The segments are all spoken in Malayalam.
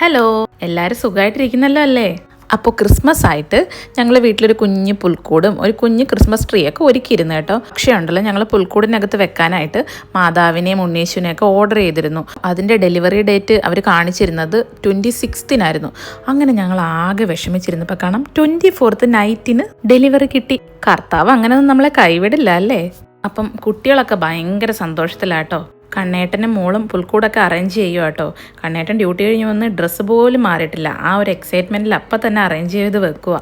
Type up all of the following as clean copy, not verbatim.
ഹലോ, എല്ലാവരും സുഖമായിട്ടിരിക്കുന്നല്ലോ അല്ലേ? അപ്പോൾ ക്രിസ്മസ് ആയിട്ട് ഞങ്ങൾ വീട്ടിലൊരു കുഞ്ഞ് പുൽക്കൂടും ഒരു കുഞ്ഞ് ക്രിസ്മസ് ട്രീ ഒക്കെ ഒരുക്കിയിരുന്നു കേട്ടോ. പക്ഷേ ഉണ്ടല്ലോ, ഞങ്ങൾ പുൽക്കൂടിനകത്ത് വെക്കാനായിട്ട് മാതാവിനെയും ഉണ്ണീശുവിനെയൊക്കെ ഓർഡർ ചെയ്തിരുന്നു. അതിൻ്റെ ഡെലിവറി ഡേറ്റ് അവർ കാണിച്ചിരുന്നത് 26-നായിരുന്നു. അങ്ങനെ ഞങ്ങൾ ആകെ വിഷമിച്ചിരുന്നപ്പോൾ കാണാം 24th നൈറ്റിന് ഡെലിവറി കിട്ടി. കർത്താവ് അങ്ങനെയൊന്നും നമ്മളെ കൈവിടില്ല അല്ലേ? അപ്പം കുട്ടികളൊക്കെ ഭയങ്കര സന്തോഷത്തിലാട്ടോ. കണ്ണേട്ടനും മോളും പുൽക്കൂടൊക്കെ അറേഞ്ച് ചെയ്യുക കേട്ടോ. കണ്ണേട്ടൻ ഡ്യൂട്ടി കഴിഞ്ഞ് വന്ന് ഡ്രസ്സ് പോലും മാറിയിട്ടില്ല. ആ ഒരു എക്സൈറ്റ്മെൻറ്റിൽ അപ്പം തന്നെ അറേഞ്ച് ചെയ്ത് വെക്കുക.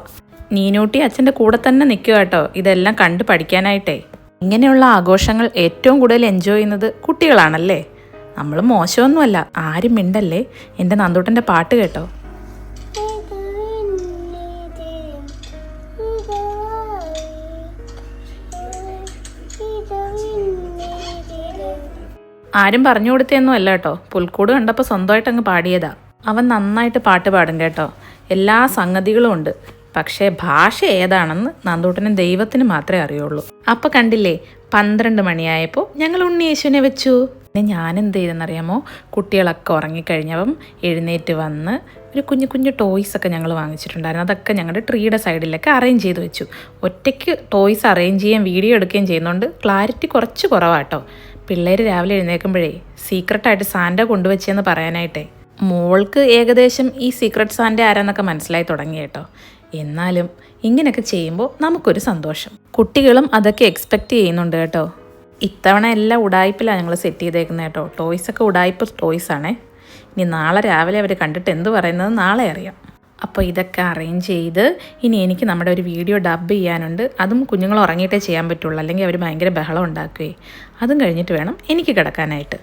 നീനൂട്ടി അച്ഛൻ്റെ കൂടെ തന്നെ നിൽക്കുക കേട്ടോ, ഇതെല്ലാം കണ്ട് പഠിക്കാനായിട്ടേ. ഇങ്ങനെയുള്ള ആഘോഷങ്ങൾ ഏറ്റവും കൂടുതൽ എൻജോയ് ചെയ്യുന്നത് കുട്ടികളാണല്ലേ? നമ്മൾ മോശമൊന്നുമല്ല, ആരും മിണ്ടല്ലേ. എൻ്റെ നന്ദൂട്ടൻ്റെ പാട്ട് കേട്ടോ. ആരും പറഞ്ഞു കൊടുത്തതൊന്നും അല്ല കേട്ടോ, പുൽക്കൂട് കണ്ടപ്പോൾ സ്വന്തമായിട്ട് അങ്ങ് പാടിയതാ. അവൻ നന്നായിട്ട് പാട്ട് പാടും കേട്ടോ, എല്ലാ സംഗതികളും ഉണ്ട്. പക്ഷേ ഭാഷ ഏതാണെന്ന് നന്ദൂട്ടനും ദൈവത്തിന് മാത്രമേ അറിയുള്ളൂ. അപ്പം കണ്ടില്ലേ, 12 മണിയായപ്പോൾ ഞങ്ങൾ ഉണ്ണിയേശുവിനെ വെച്ചു. പിന്നെ ഞാൻ എന്ത് ചെയ്തെന്നറിയാമോ, കുട്ടികളൊക്കെ ഉറങ്ങിക്കഴിഞ്ഞപ്പം എഴുന്നേറ്റ് വന്ന് ഒരു കുഞ്ഞു കുഞ്ഞു ടോയ്സൊക്കെ ഞങ്ങൾ വാങ്ങിച്ചിട്ടുണ്ടായിരുന്നു. അതൊക്കെ ഞങ്ങളുടെ ട്രീയുടെ സൈഡിലൊക്കെ അറേഞ്ച് ചെയ്ത് വെച്ചു. ഒറ്റയ്ക്ക് ടോയ്സ് അറേഞ്ച് ചെയ്യുകയും വീഡിയോ എടുക്കുകയും ചെയ്യുന്നതുകൊണ്ട് ക്ലാരിറ്റി കുറച്ച് കുറവാട്ടോ. പിള്ളേർ രാവിലെ എഴുന്നേൽക്കുമ്പോഴേ സീക്രട്ടായിട്ട് സാൻഡ കൊണ്ടുവച്ചെന്ന് പറയാനായിട്ടേ. മോൾക്ക് ഏകദേശം ഈ സീക്രട്ട് സാൻഡ ആരാന്നൊക്കെ മനസ്സിലായി തുടങ്ങി കേട്ടോ. എന്നാലും ഇങ്ങനെയൊക്കെ ചെയ്യുമ്പോൾ നമുക്കൊരു സന്തോഷം. കുട്ടികളും അതൊക്കെ എക്സ്പെക്റ്റ് ചെയ്യുന്നുണ്ട് കേട്ടോ. ഇത്തവണ എല്ലാം ഉടായ്പിലാണ് ഞങ്ങൾ സെറ്റ് ചെയ്തേക്കുന്നത് കേട്ടോ. ടോയ്സൊക്കെ ഉടായ്പ് ടോയ്സാണേ. ഇനി നാളെ രാവിലെ അവർ കണ്ടിട്ട് എന്ത് പറയുന്നത് നാളെ അറിയാം. അപ്പോൾ ഇതൊക്കെ അറേഞ്ച് ചെയ്ത് ഇനി എനിക്ക് നമ്മുടെ ഒരു വീഡിയോ ഡബ് ചെയ്യാനുണ്ട്. അതും കുഞ്ഞുങ്ങൾ ഉറങ്ങിയിട്ടേ ചെയ്യാൻ പറ്റുള്ളൂ, അല്ലെങ്കിൽ അവർ ഭയങ്കര ബഹളം ഉണ്ടാക്കുകയെ. അതും കഴിഞ്ഞിട്ട് വേണം എനിക്ക് കിടക്കാനായിട്ട്.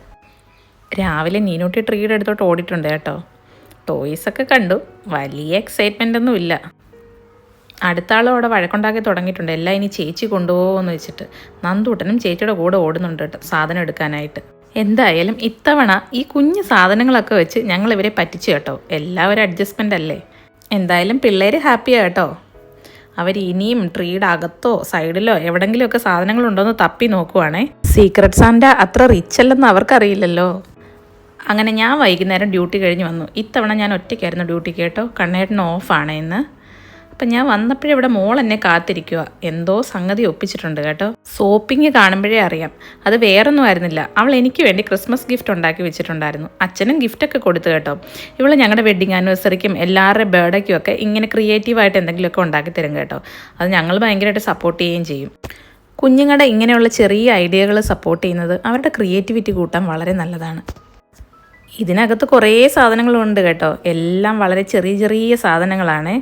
രാവിലെ നീനൂട്ടി ട്രീയുടെ അടുത്തോട്ട് ഓടിയിട്ടുണ്ട് കേട്ടോ. ടോയ്സൊക്കെ കണ്ടു, വലിയ എക്സൈറ്റ്മെൻ്റ് ഒന്നും ഇല്ല. അടുത്ത ആളും അവിടെ വഴക്കുണ്ടാക്കി തുടങ്ങിയിട്ടുണ്ട്, എല്ലാം ഇനി ചേച്ചി കൊണ്ടുപോകുമെന്ന് വെച്ചിട്ട്. നന്ദൂട്ടനും ചേച്ചിയുടെ കൂടെ ഓടുന്നുണ്ട് കേട്ടോ സാധനം എടുക്കാനായിട്ട്. എന്തായാലും ഇത്തവണ ഈ കുഞ്ഞു സാധനങ്ങളൊക്കെ വെച്ച് ഞങ്ങൾ ഇവരെ പറ്റിച്ചു കേട്ടോ. എല്ലാവരും അഡ്ജസ്റ്റ്മെൻ്റ് അല്ലേ. എന്തായാലും പിള്ളേർ ഹാപ്പിയാണ് കേട്ടോ. അവർ ഇനിയും ട്രീയുടെ അകത്തോ സൈഡിലോ എവിടെങ്കിലുമൊക്കെ സാധനങ്ങളുണ്ടോയെന്ന് തപ്പി നോക്കുവാണേ. സീക്രട്ട് സാൻഡ അത്ര റിച്ച് അല്ലെന്ന് അവർക്കറിയില്ലല്ലോ. അങ്ങനെ ഞാൻ വൈകുന്നേരം ഡ്യൂട്ടി കഴിഞ്ഞ് വന്നു. ഇത്തവണ ഞാൻ ഒറ്റയ്ക്കായിരുന്നു ഡ്യൂട്ടിക്ക് കേട്ടോ. കണ്ണേട്ടന് ഓഫാണ് ഇന്ന്. അപ്പം ഞാൻ വന്നപ്പോഴേ ഇവിടെ മോൾ എന്നെ കാത്തിരിക്കുക. എന്തോ സംഗതി ഒപ്പിച്ചിട്ടുണ്ട് കേട്ടോ. സോപ്പിങ് കാണുമ്പോഴേ അറിയാം, അത് വേറൊന്നും ആയിരുന്നില്ല. അവൾ എനിക്ക് വേണ്ടി ക്രിസ്മസ് ഗിഫ്റ്റ് ഉണ്ടാക്കി വെച്ചിട്ടുണ്ടായിരുന്നു. അച്ഛനും ഗിഫ്റ്റൊക്കെ കൊടുത്തു കേട്ടോ. ഇവൾ ഞങ്ങളുടെ വെഡ്ഡിങ് ആനിവേഴ്സറിക്കും എല്ലാവരുടെ ബർത്ത്ഡേക്കും ഒക്കെ ഇങ്ങനെ ക്രിയേറ്റീവായിട്ട് എന്തെങ്കിലുമൊക്കെ ഉണ്ടാക്കി തരും കേട്ടോ. അത് ഞങ്ങൾ ഭയങ്കരമായിട്ട് സപ്പോർട്ട് ചെയ്യുകയും ചെയ്യും. കുഞ്ഞുങ്ങളുടെ ഇങ്ങനെയുള്ള ചെറിയ ഐഡിയകൾ സപ്പോർട്ട് ചെയ്യുന്നത് അവരുടെ ക്രിയേറ്റിവിറ്റി കൂട്ടാൻ വളരെ നല്ലതാണ്. ഇതിനകത്ത് കുറേ സാധനങ്ങളുണ്ട് കേട്ടോ. എല്ലാം വളരെ ചെറിയ ചെറിയ സാധനങ്ങളാണേ.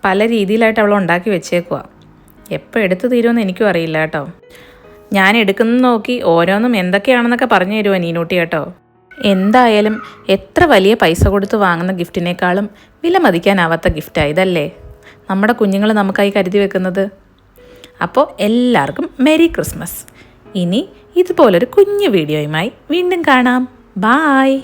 പല രീതിയിലായിട്ട് അവൾ ഉണ്ടാക്കി വെച്ചേക്കുക. എപ്പോൾ എടുത്ത് തീരുമെന്ന് എനിക്കും അറിയില്ല കേട്ടോ. ഞാൻ എടുക്കുന്നത് നോക്കി ഓരോന്നും എന്തൊക്കെയാണെന്നൊക്കെ പറഞ്ഞു തരുമോ നീനൂട്ടി കേട്ടോ. എന്തായാലും എത്ര വലിയ പൈസ കൊടുത്ത് വാങ്ങുന്ന ഗിഫ്റ്റിനേക്കാളും വില മതിക്കാനാവാത്ത ഗിഫ്റ്റാണ് ഇതല്ലേ നമ്മുടെ കുഞ്ഞുങ്ങൾ നമുക്കായി കരുതി വെക്കുന്നത്. അപ്പോൾ എല്ലാവർക്കും മെരി ക്രിസ്മസ്. ഇനി ഇതുപോലൊരു കുഞ്ഞു വീഡിയോയുമായി വീണ്ടും കാണാം. ബായ്.